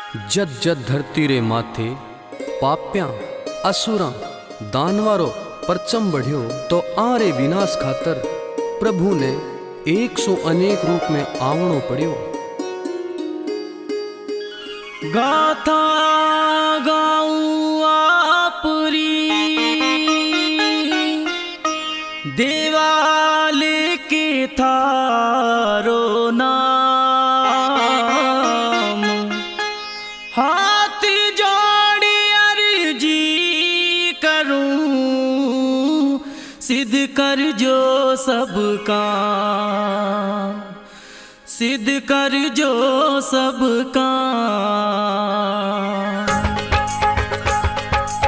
जद जद धरती रे माथे पाप्या असुरा दानवारो परचम बढ़ियो तो आरे विनाश खातर प्रभु ने 100 अनेक रूप में आवणो पड़ियो। गाथा गाऊं आपरी देवाल के थारो नाम, हाथ जोड़ी अर्जी करूं सिद्ध कर जो सब काम, सिद्ध कर जो सब काम।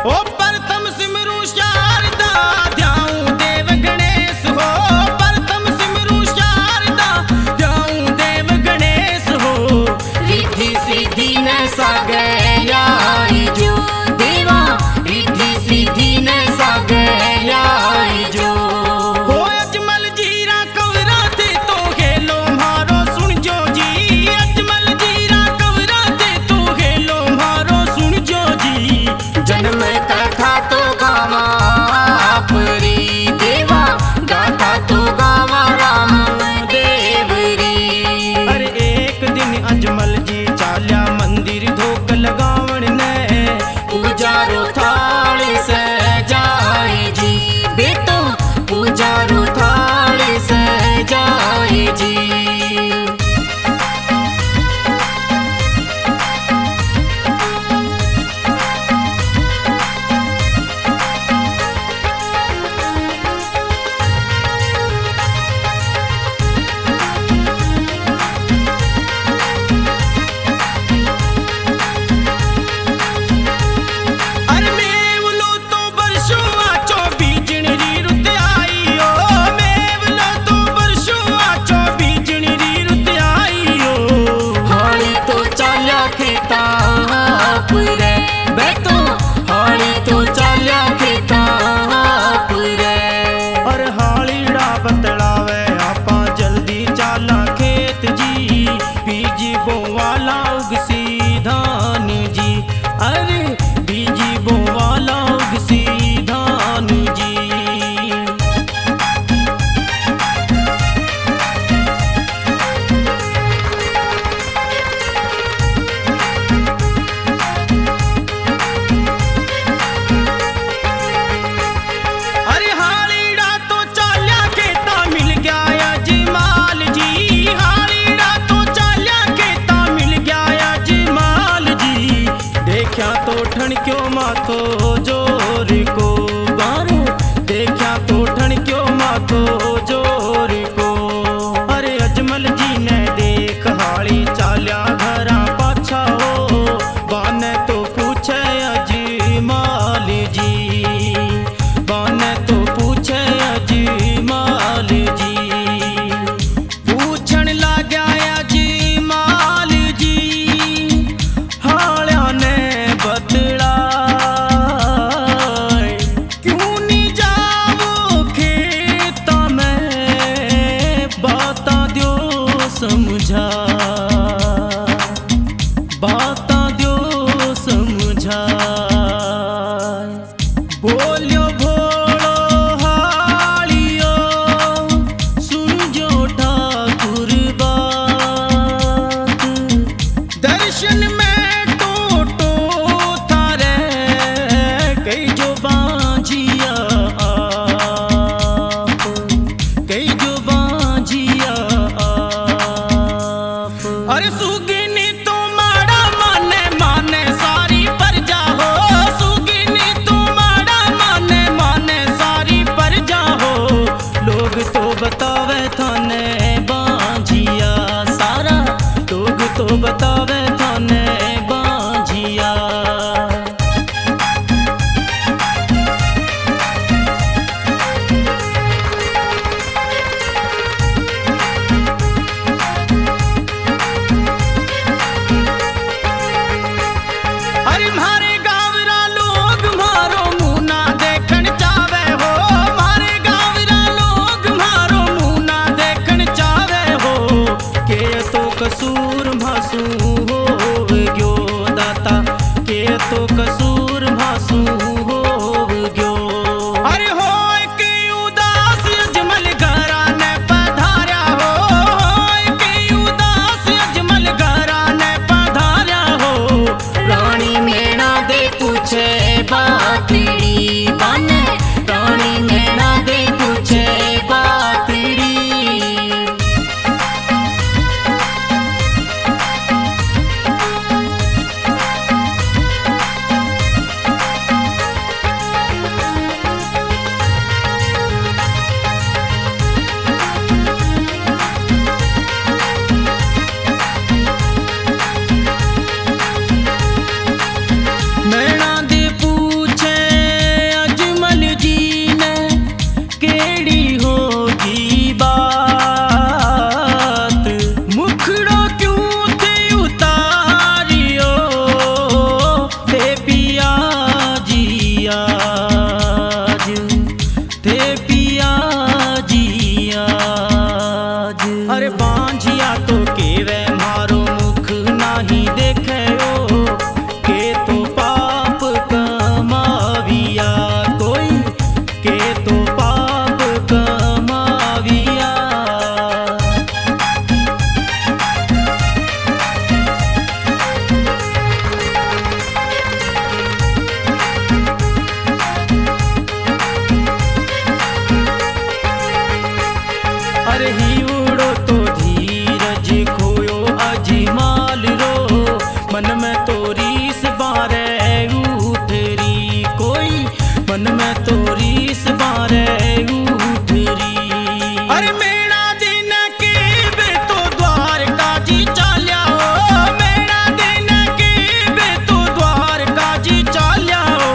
ओ प्रथम सिमरू शारदा ध्याऊं देव गणेश हो, प्रथम सिमरू शारदा ध्याऊं देव गणेश हो। रिद्धि सिद्धि न सागे आई जो देवा, रिद्धि सिद्धि न सागे आई जो। हो अजमल जीरा कवरा दे तो खेलो मारो सुन जो जी, अजमल जीरा कवरा दे तो खेलो मारो सुन जो जी। जन्म कथा तो गावा आपरी देवा, गाथा तो गावा राम देवरी। अरे एक दिन अजमल जी चाल्या मंदिर धोक लगावण ने, पूजारो थाल से जाए जी बेटो, पूजारो थाल से जाए जी। अरे बीजी बोवाला उगसी धान जी। अरे हालीड़ा तो चाल्या खेता मिल गया अजमाल जी, हालीड़ा तो चाल्या खेता मिल गया अजमाल जी। देखा तो ठण क्यों माथो जोर को बारो, देखा तो ठण क्यों माथो जोर को। अरे अजमल जी ने देख हाली चाल्या घरा पाछा हो, बाने तो पूछे अजमाल जी, बाने तो पूछे अजमाल जी। पूछण लाग्या अजमाल जी हाल्या ने बदला, क्यों नहीं जावो खेता में, बाता दो समझा, बाता दो समझा। बोलियो भोलो हालियो सुन जो ठाकुर बात, दर्शन में टोटो थारे कई जो बांझिया आप, कई जो बांझिया आप। अरे सुगिनी तो माड़ा माने माने सारी प्रजा हो, सुगिनी तो माड़ा माने माने सारी प्रजा हो। लोग तो बतावे थाने बांझिया सारा, लोग तो बतावे थाने बांझिया। अरे मारे गावरा लोग मारो मुना देखण चावे हो, मारे गावरा लोग मारो मुना देखण चावे हो। के तो कसूर मासू हो गयो तो कसूर भासू हो गयो। अरे हो के उदास अजमल घरा ने पधार्या हो के उदास अजमल घरा ने पधार्या हो। रानी मैना दे पूछे बातड़ी बाने रानी मैना दे पूछे बातड़ी। मैना दे पूछे अजमल जी ने केड़ी होगी बात। मुखड़ो क्यों थे उतारियो थे पिया जी आज थे पिया जी आज। अरे बांझिया तो केवे मारो मुख नाही देखे ओ के तो पाप कमाविया कोई के तो पाप कमाविया। अरे ही उड़ो तो धीरज खोयो अजमाल रो मन में तो रीस बारे उठरी कोई मन में तो रीस बारे उठरी। अरे मेरा दिन के बे तो द्वारका जी चाल्या हो मेरा दिन के बे तो द्वारका जी चाल्या हो।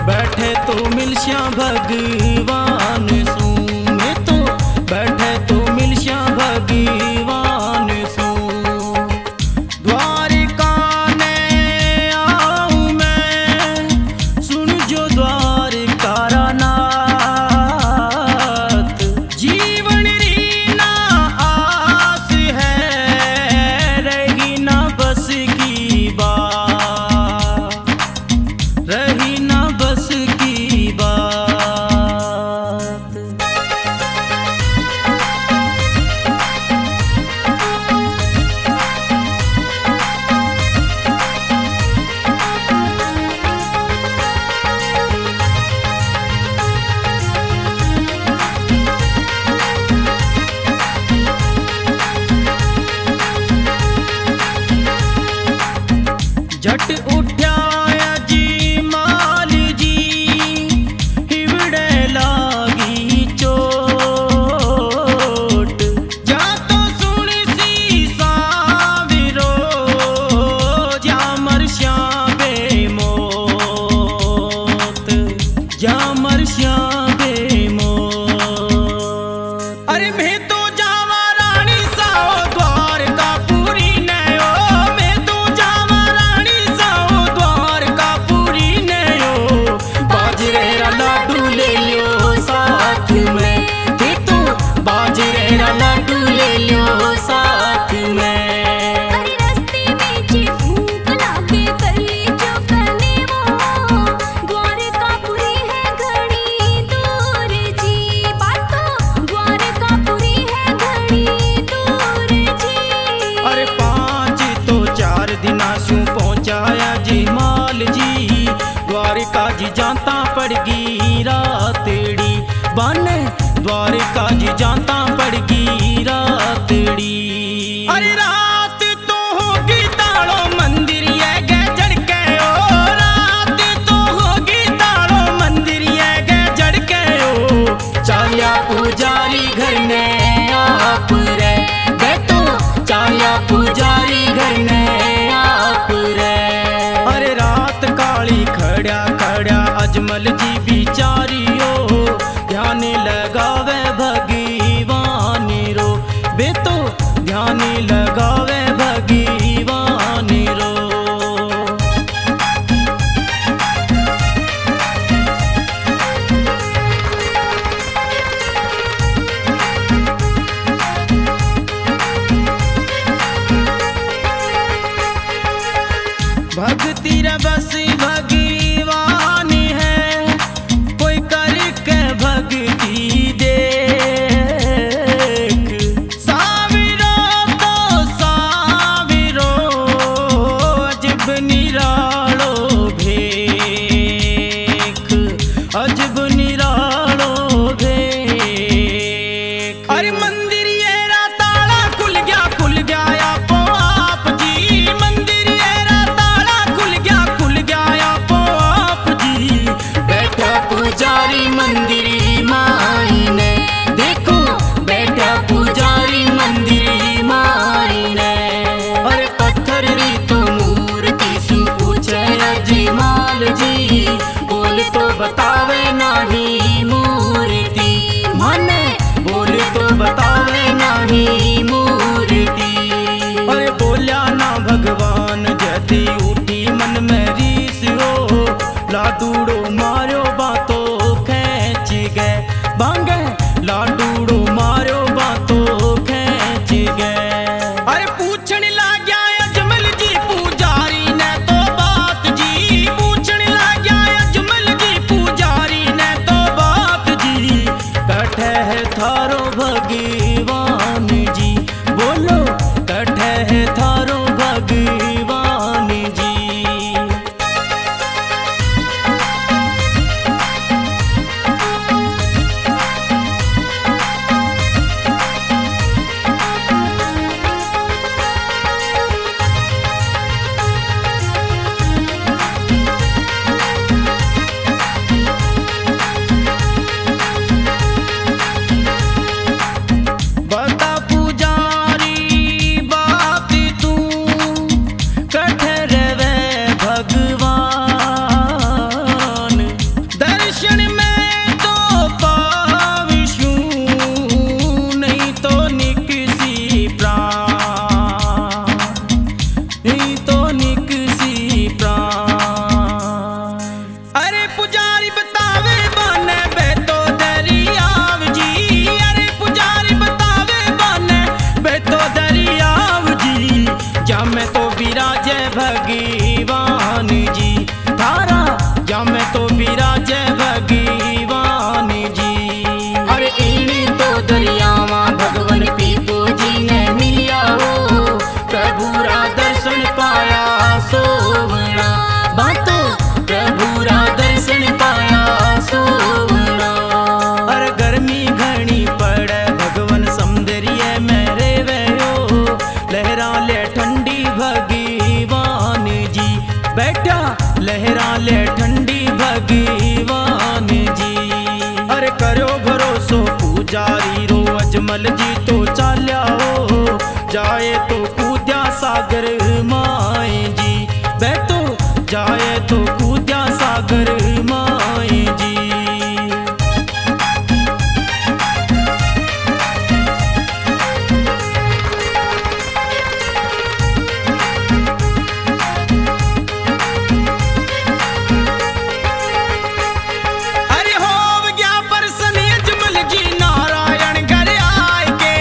बैठे तो मिलश्या भगवान सू में तो बैठे तो मिलश्या भगवान सू। द्वारिका ने आऊं मैं सुन जो द्वारिका नाथ। जीवन री ना आस है रही ना बस की बात रही ना बस की बात। झट उठ्या जी माल जी हिवड़े लागी चोट। जा तो सुन सी साविरो जा मरश्या बेमौत जा मरश्या बेमौत। अरे मैं तो जावा रानी साओ द्वारका पूरी नयो मैं तो जावा रानी साओ द्वारका पूरी नयो। बाजरे रा लाडू ले लियो साथ में ते तो बाजरे रा लाडू ले लियो साथ में। अरे रस्ते में जी भूख लागे गली जो कने वो द्वारकापुरी है घड़ी दूर जी बातों द्वारकापुरी है घड़ी दूर जी। अरे 5 तो 4 दिना सू पहुंचाया जी माल जी। द्वारिका जी जानता पड़गी रातड़ी बाने द्वारिका जी जानता पड़गी रातड़ी। अरे रात तो होगी ताड़ो मंदिर ये गे जड़के ओ रात तो होगी ताड़ो मंदिर ये गे जड़के ओ। चाल्या पुजारी घर ने आप रे बेटो चाल्या पुजारी घर ने आप रे। अरे रात काली खड़ा खड़ा अजमल जी बिचारियो ध्यान लगावे भगवान रो बेतो ध्यान लगावे भगवान रो। भक्ति रे बस जामे तो विराजे भगवान जी धारा, जामे तो विराजे भगवान जी। अरे इन्हीं तो दरियावा भगवान पीपो जी ने मिलिया हो, प्रभु रा दर्शन पाया सोवना, बातों प्रभु रा दर्शन पाया सोवना। अरे गर्मी घनी पड़े भगवान समुद्रिये में रेवे हो, लहरा ले ठंडी भगवान जी बैठा, लहरा ले ठंडी भगवान जी। अरे करो भरोसो पुजारी रो अजमल जी तो चाल्या हो, जाए तो कूद्या सागर माए जी, बैठो जाए तो कूद्या सागर माए जी। अरे हो गया परसन अजमल जी नारायण घर आए के,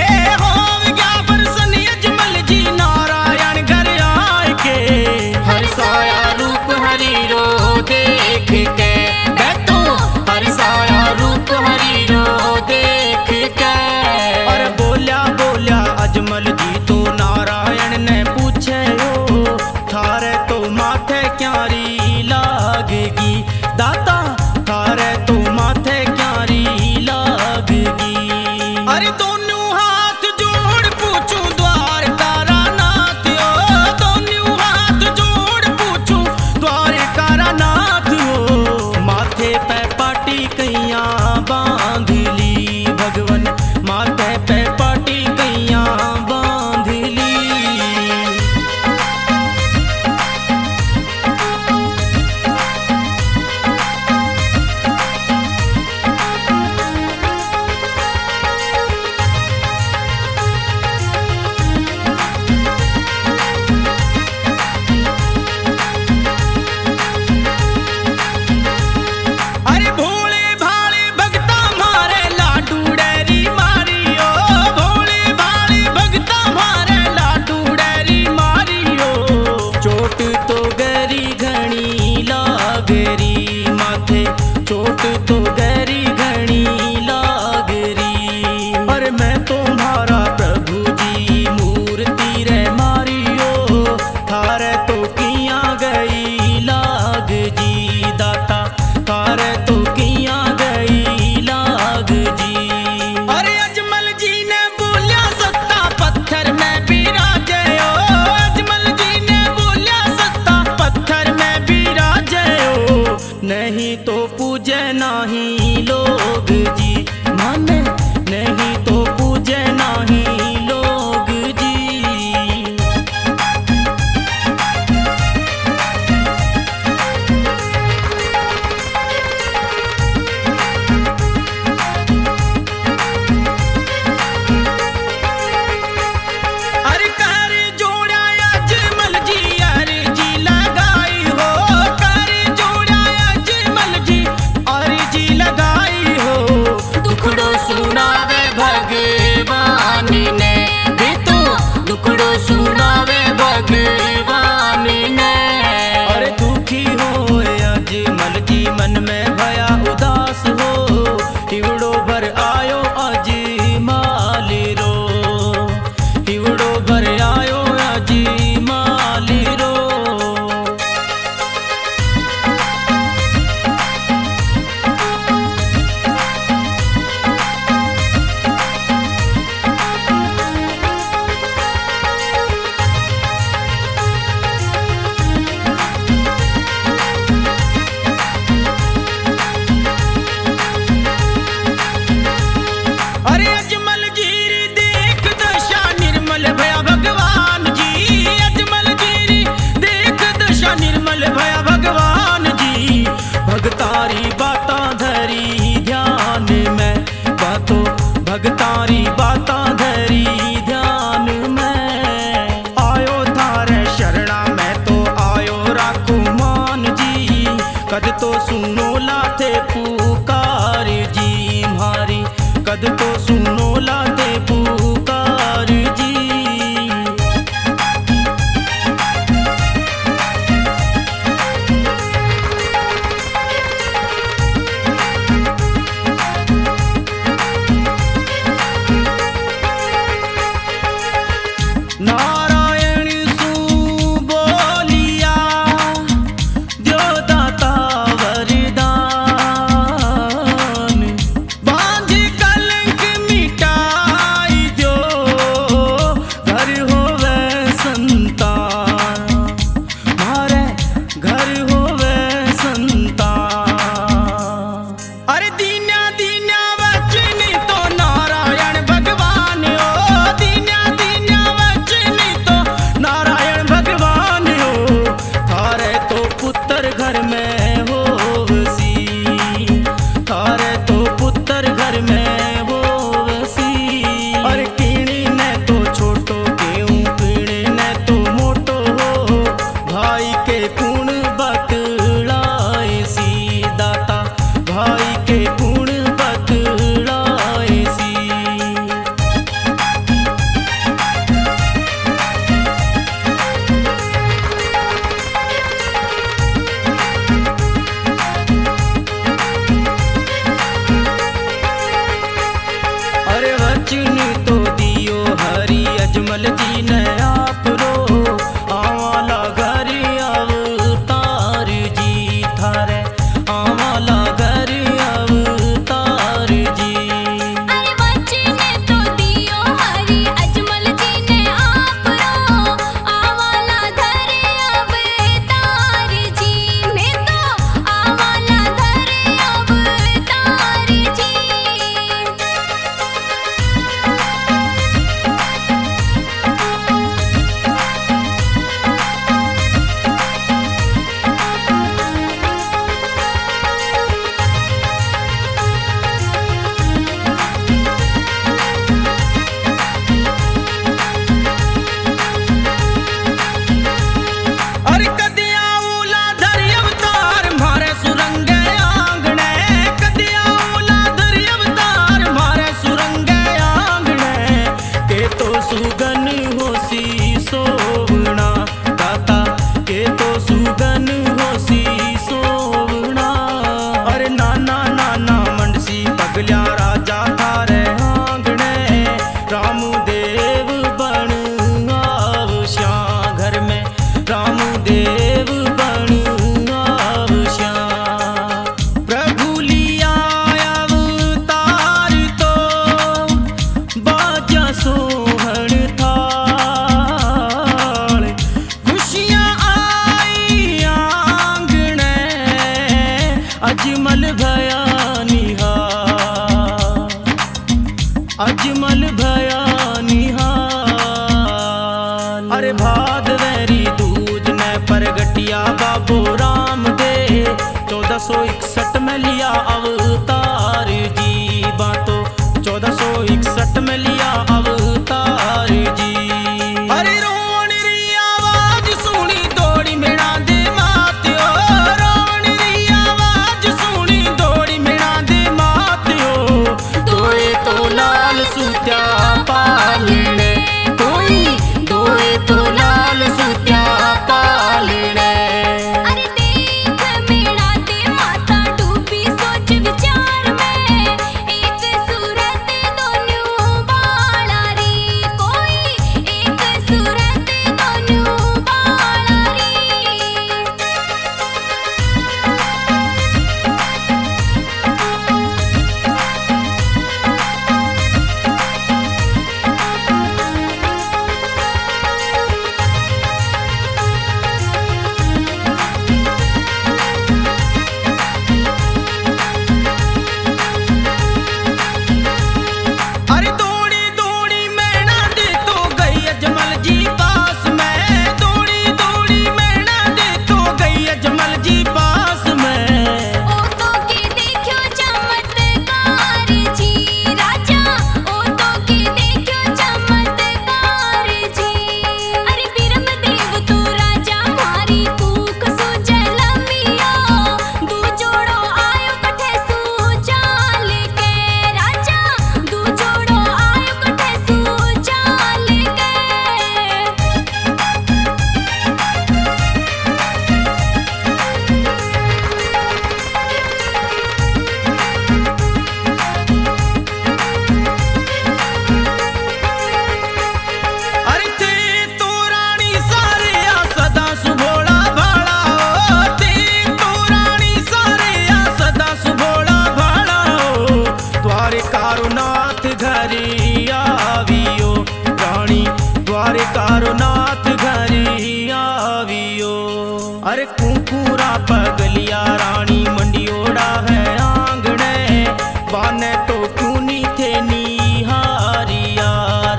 अरे कुकुरा पगलिया रानी मंडियोड़ा है आंगणे बाने तो क्यों नी थे निहारिया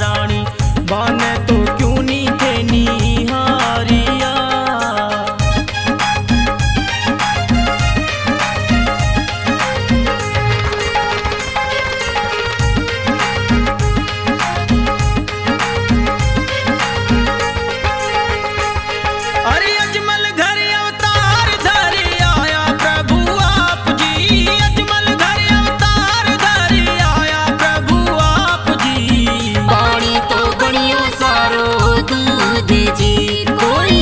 रानी बाने तो क्यों नी थे निहारिया। अरे अजमल घर अवतार धरे आया प्रभु आप जी अजमल घर अवतार धरे आया प्रभु आप जी। पानी तो बनियो सारो दूध जी कोई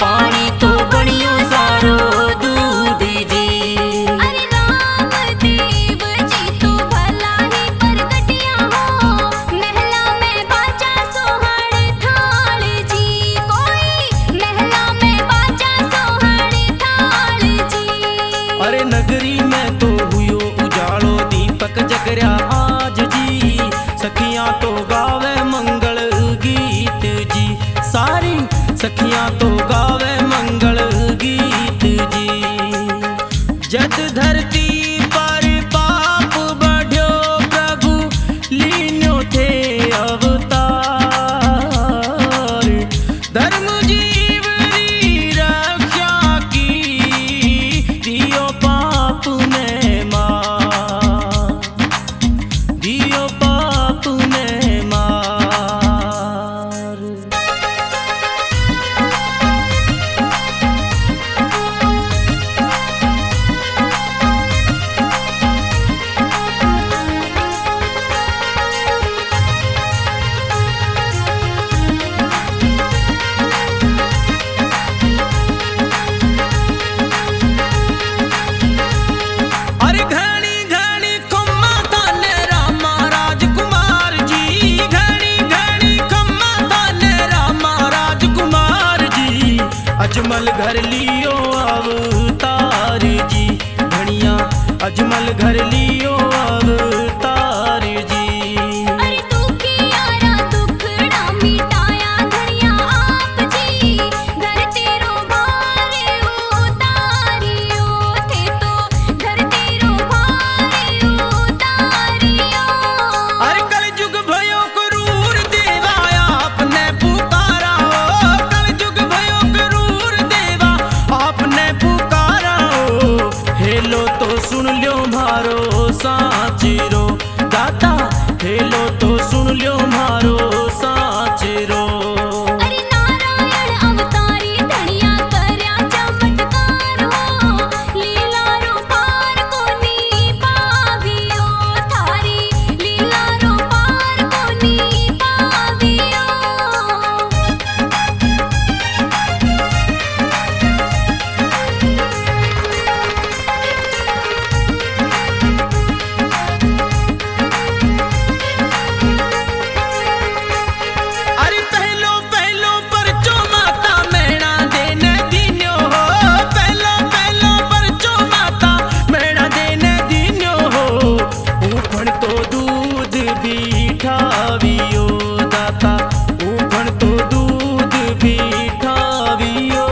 पानी तो बनियो सारो दूध जी। अरे राम देव जी तो भला ही परगटिया हो महला में बाजा सोहर थाल जी कोई महला में बाजा सोहर थाल जी। अरे नगरी में तो हुयो उजालो दीपक जगरया आज जी सखियां तो गावे मंगल गीत जी सारी सखियां तो गावे मंगल गीत जी। जद धरती पर पाप बढ़्यो प्रभु लीन्यो थे अवतार धर्म जीवरी रक्षा की दियो पाप ने मार दियो पाप ने मार। अरे घनी घनी खम्मा थाने रामा राजकुमार जी घनी घनी खम्मा थाने रामा राजकुमार जी। अजमल घर लियो अवतार जी घनिया अजमल घर लियो अवतार जी। अरे दुखियारा दुखड़ा मिटाया धनिया आप जी घर तेरो भारे उतारियो थे तो घर तेरो भारे उतारियो। अरे कलयुग भयो क्रूर देवा आपने पुकारा हो कलयुग भयो क्रूर देवा आपने पुकारा हो हेलो तो सुन ल्यो मारो साचेरो दाता हेलो तो सुन ल्यो मारो साचेरो। अरे नारायण अवतारी धनिया करया चमत्कार हो लीला रो पार कोनी पावियो थारी लीला रो पार कोनी पावियो। अरे पहलो पहलो परचो माता मेणा देने दीन्यो हो पहलो पहलो परचो माता मेणा देने दीन्यो हो ऊपण तो दूध भी ठावियो दाता ऊपण तो दूध भी ठावियो।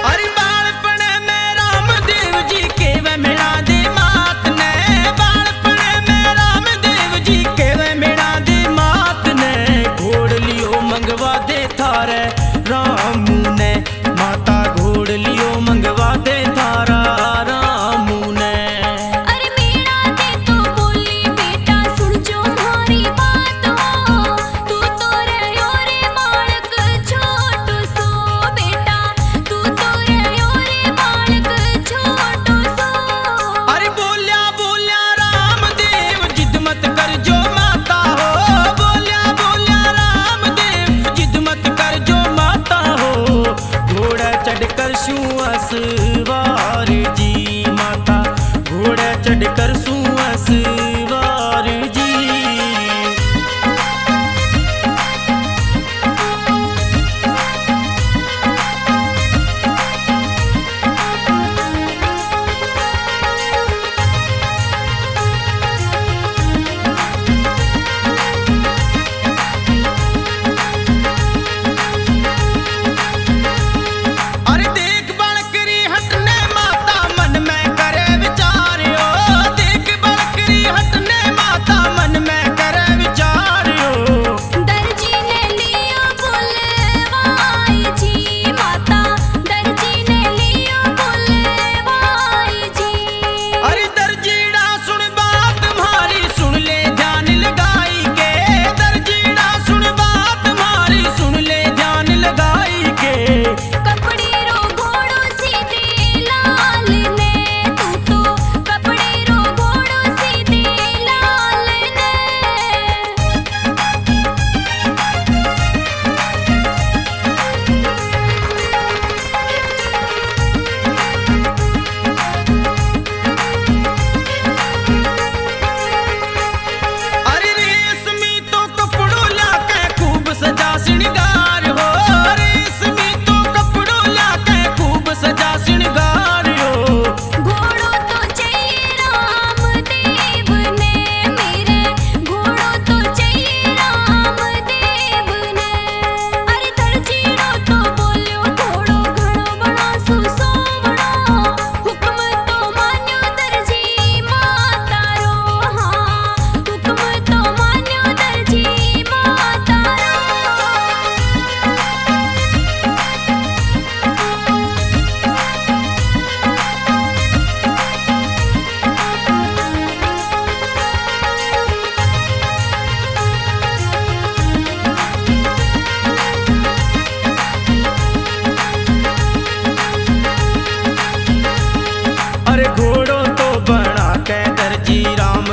अरे बालपण में रामदेव जी के वे मिला दे मात ने बालपण में रामदेव जी के वे मिला दे मात ने घोड़ लियो मंगवा दे थारे रामू ने माता घोड़ लियो मंगवा दे थारा रामू ने। अरे मेरा दे तो बोली बेटा सुन जो मारी बात हो तू तो रहो रे बालक छोटू सो बेटा तू तो रहो रे बालक छोटू सो। अरे बोल्या बोल्या रामदेव जिद मत कर जो माता हो बोल्या बोल्या रामदेव जिद मत कर जो माता हो घोड़ा चढ़कर सुअस वार जी माता घोड़ा चढ़कर सुअस वार जी।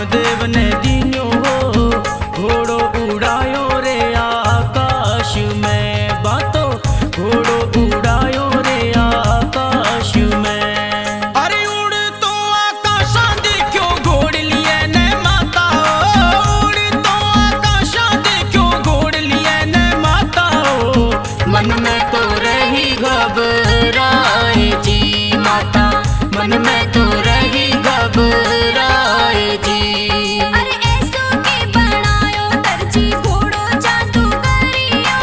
रामदेव ने दियो हो घोड़ो उड़ायो रे आकाश में, बातो घोड़ो उड़ायो रे आकाश में। अरे उड़ तो आकाशा देखो घोड़ लिए ने माता, उड़ तो आकाशा देखो घोड़ लिए ने माता। मन में तो रही घबराए जी माता, मन में तो रही घबराए जी। अरे ऐसो के बनायो दर्जी घोड़ो जादूगरियो,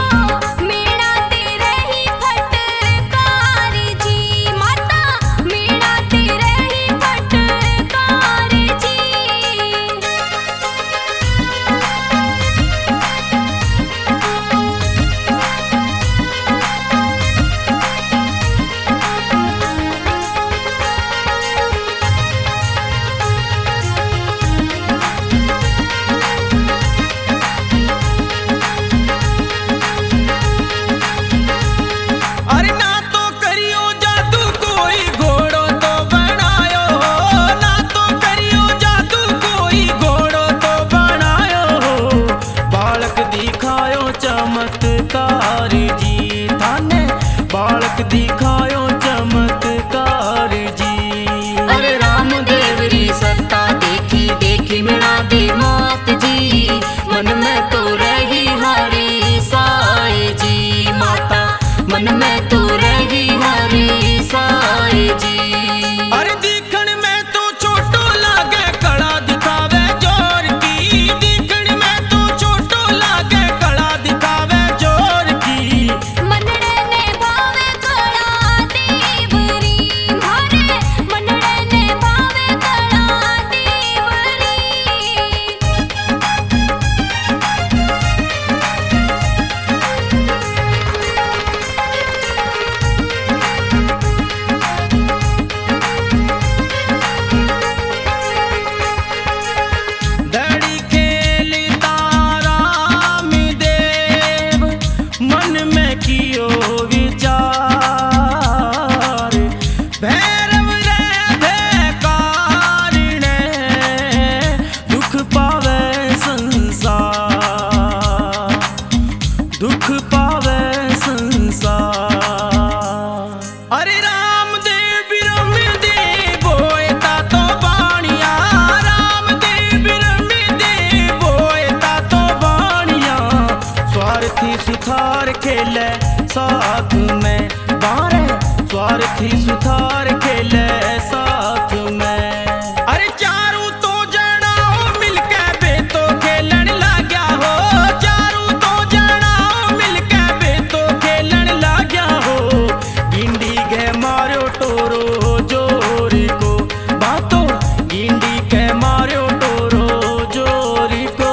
मेरा तेरे ही फटकार जी माता, मेरा तेरे ही फटकार जी। अरे ना तो करियो जादू कोई घोड़ो तो बनायो, ना तो करियो जादू कोई घोड़ो तो बनायो। बालक दिखायो चमत्कार जी थाने, बालक दिखायो चमत्कार जी। अरे रामदेव री सत्ता देखी देखी मिला दी मौत जी, मन में तो रही हरी साए जी माता, मन में तो रही हरी साए जी। अरे दिखण में तो छोटो लागे कड़ा दिखावे जोर की, दिखण में तो छोटो लागे कड़ा दिखावे जोर की। मनड़े ने भावे कड़ा देवरी मारे, मनड़े ने भावे कड़ा देवरी। दड़ी खेलता राम देव मन में कियो विचार, भैरव रे भयकारिणे दुख पावे संसार, दुख पावे संसार। अरे रामदेव बिरम दे बोएता तो बाणिया, रामदेव बिरम दे बोएता तो बाणिया। स्वार्थी सुथार खेले साथ में बारे, स्वार्थी सुथार खेले साथ में। अरे चारों तो जनाओ मिलके बेतो खेलन लाग्या हो, चारों तो जनाओ मिलके बेतो खेलन लाग्या हो। गिंडी के मारो टोरो जोर को, बातो गिंडी के मारो टोरो जोर को।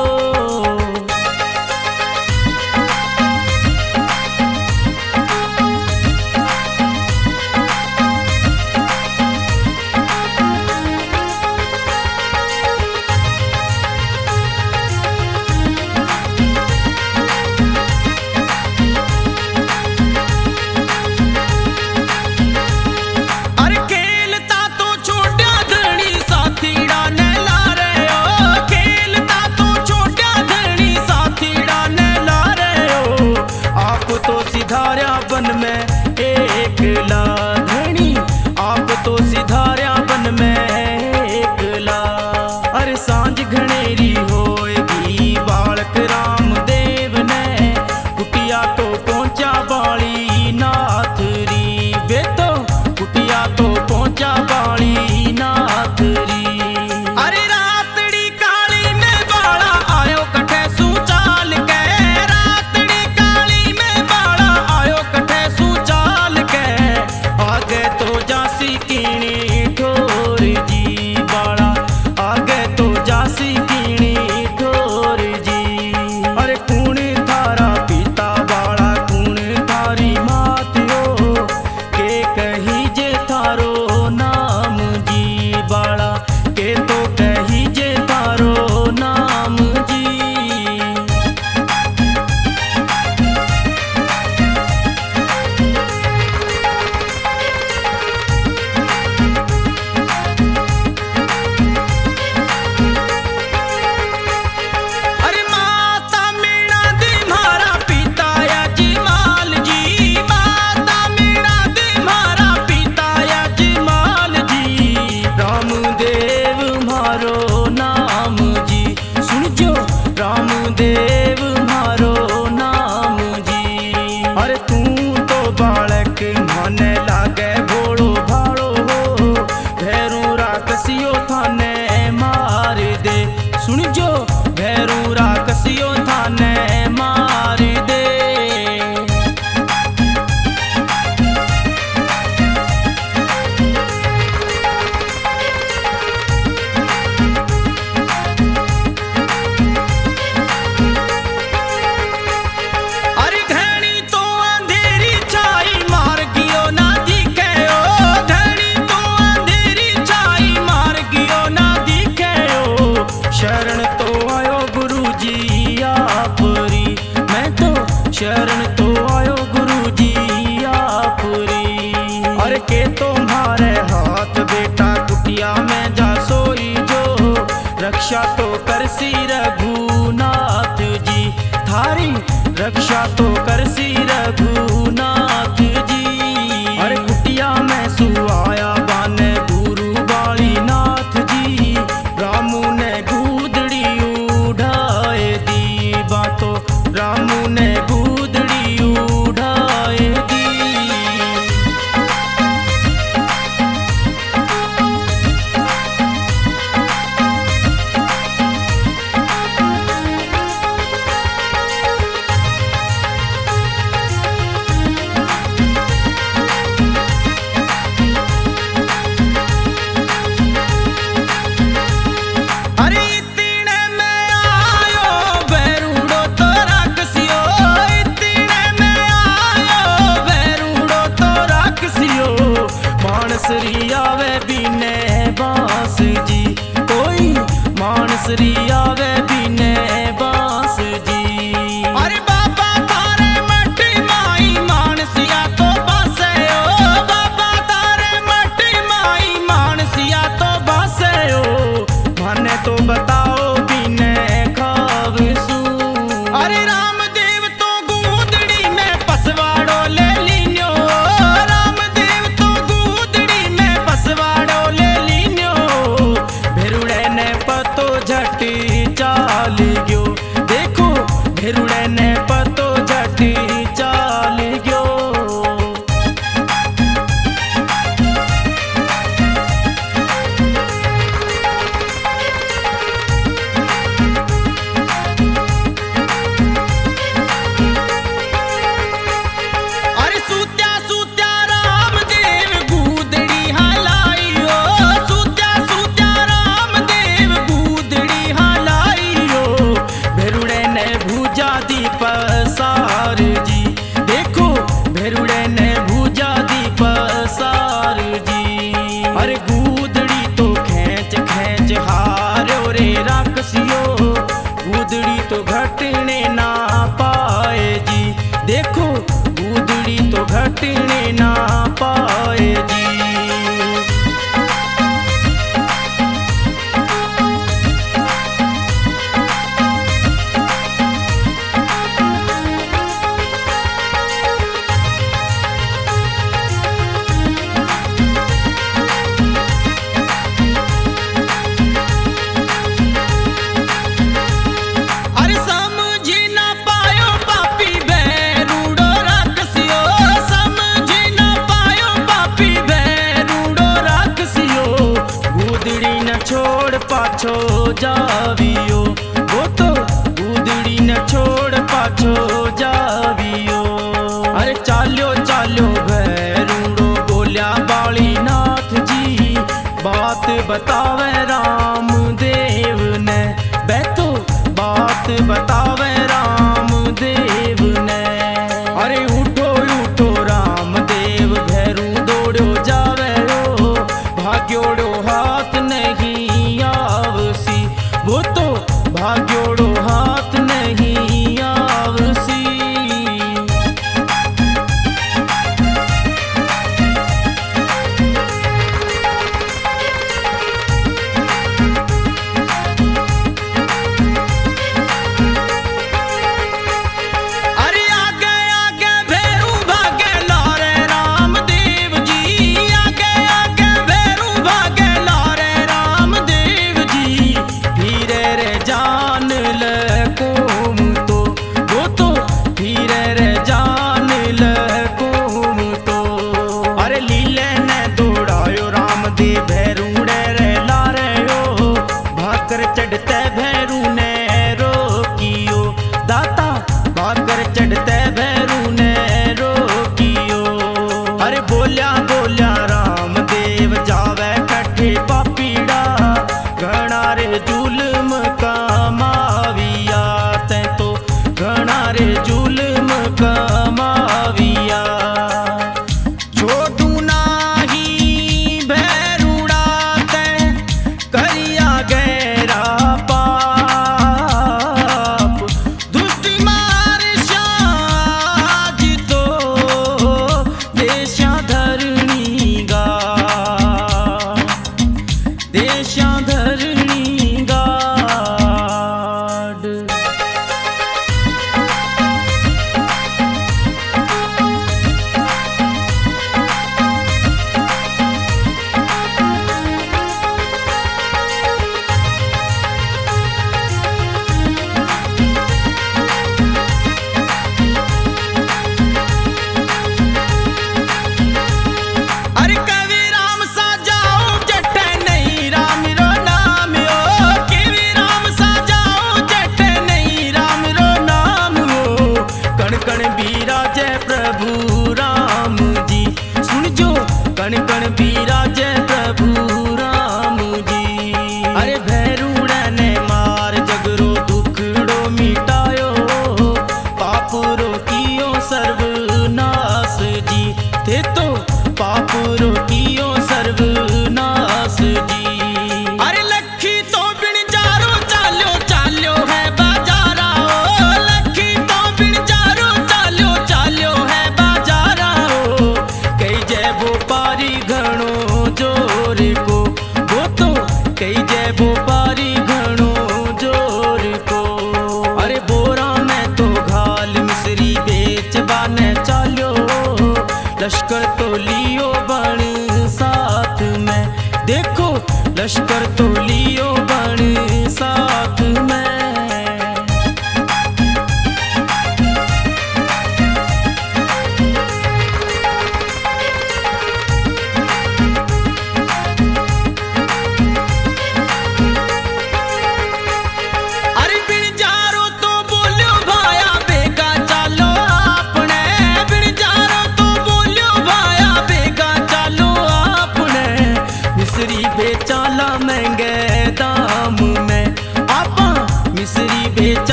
अरे के तुम्हारे हाथ बेटा कुटिया में जा सोई जो, रक्षा तो करसी रघुनाथ जी, थारी रक्षा तो करसी रघुनाथ जी। अरे कुटिया में सुआया बाने गुरु बाली नाथ जी, रामू ने गूदड़ी उड़ाए दी बातो, रामू ने गूदड़ी उड़ाए दी। अरे इतने में आयो बैरूड़ो तो राक्षसियो, इतने में आयो बैरूड़ो तो राक्षसियो, मानसरी आवे बिने बांस जी, कोई मानसरी आवे बिने बांस जी। अरे बाबा तारे मटी माई मानसिया तो बासे ओ, बाबा तारे मटी माई मानसिया तो बासे ओ, माने तो बताओ बिने खावसू। अरे रामदेव तो गूदड़ी में पसवाड़ो ले लीन्यो, रामदेव तो गूदड़ी में पसवाड़ो ले लीन्यो, भेरुड़े ने पतो झटी चाल गयो, देखो भेरुड़े ने पतो झटी चाल गयो। अरे सूत्या सूत्या रामदेव गूदड़ी हलाइयो, सूत्या सूत्या रामदेव गूदड़ी हलाइयो, भेरुड़े ने भुजा दी पसार जी, देखो भेरुड़े ने भुजा दी पसार जी। अरे गूदड़ी तो खेच खेच हारो रे राक्षसियो, गूदड़ी तो घटने ना पाए जी, देखो गूदड़ी तो घटने ना पाए जी। अरे समझी ना पायो पापी बैरूड़ो राक्षसियो, समझी ना पायो पापी बैरूड़ो राक्षसियो, गूदड़ी न छोड़ पाछो जावियो, वो तो गूदड़ी न छोड़ पाछो जावियो। अरे चाल्यो चाल्यो बैरूड़ो बोलिया बाली नाथ जी, बात बतावे रामदेव ने, बैठो बात बतावे रामदेव ने। अरे उठो उठो रामदेव भैरू दौड़ो जावे हो, भाग्योड़ो हाथ नहीं आवसी, वो तो भाग्योड़ो हाथ नहीं आवसी।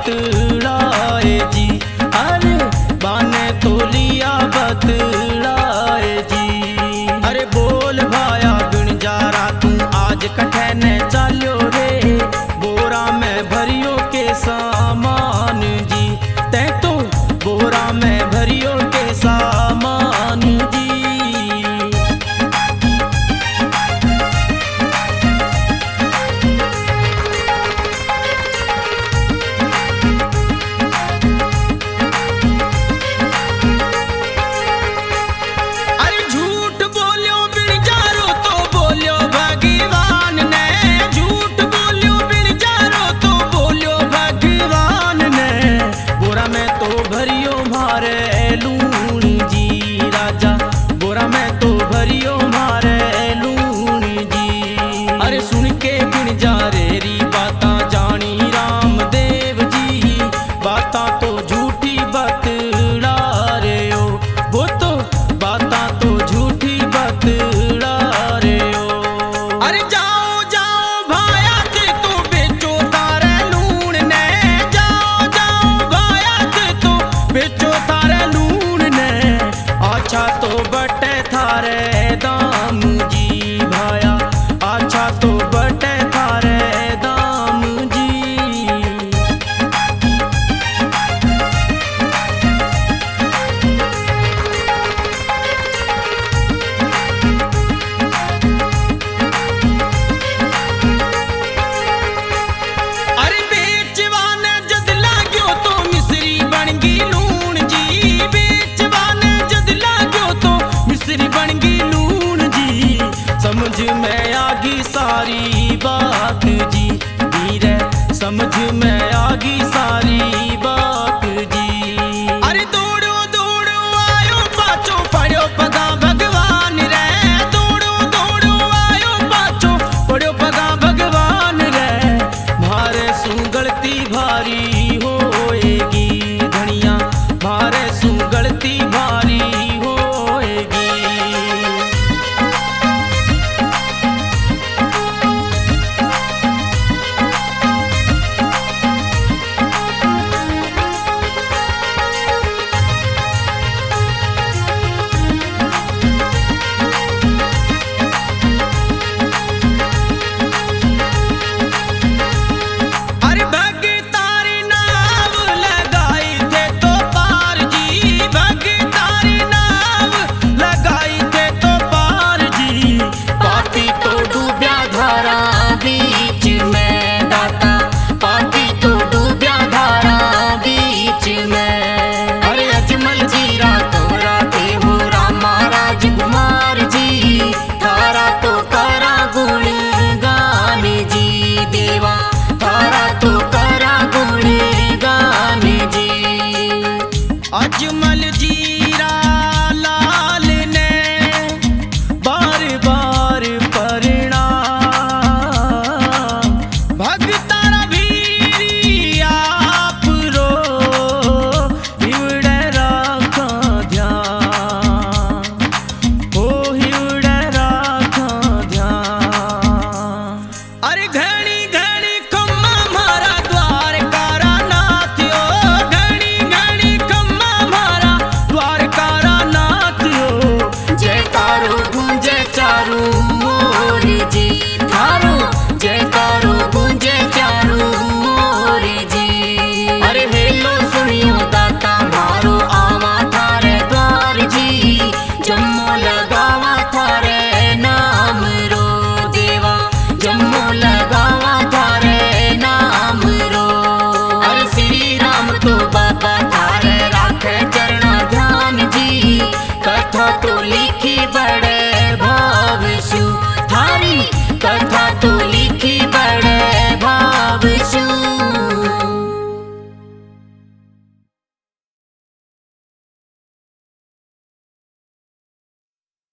बतलाए जी, अरे बाने तो लिया बतलाए जी। अरे बोल भाया बिन जा रहा तू आज कठे ने चाल्यो रे, बोरा में भरियो के सामान जी, तै तो बोरा में भरियो के सामान जी। अरे झूठ बोलियो बिन जारो तो बोलियो भगवान ने, झूठ बोलियो बिन जारो तो बोलियो भगवान ने, बोरा में तो भरियो मारे लूण जी राजा, बोरा में तो भरियो मारे लूण जी। अरे सुन के बिन जा रे री बाता जानी रामदेव जी, बाता तो झूठी बतला रे ओ, वो तो बाता तो झूठी बतला रे ओ। अरे जाओ जाओ भाया ते तो बेचो तारे लूण ने, जाओ जाओ भाया ते तो बेचो तारे लूण ने, अच्छा तो बटे थारे दाम जी भाया, अच्छा तो बटे थारे दाम जी। अरे बेचवाने जद लाग्यो तो मिसरी बन गई लूण जी, बेचवाने जद लाग्यो तो मिसरी बन गई लूण जी। समझ में आ गई सारी बात जी, धीरे समझ में आ गई सारी बात जी। अरे दौड़ो दौड़ो आयो पाछो पड़ो पगा भगवान रे, दौड़ो दौड़ो आयो पाछो पड़ो पगा भगवान रे, मारे सू गलती भारी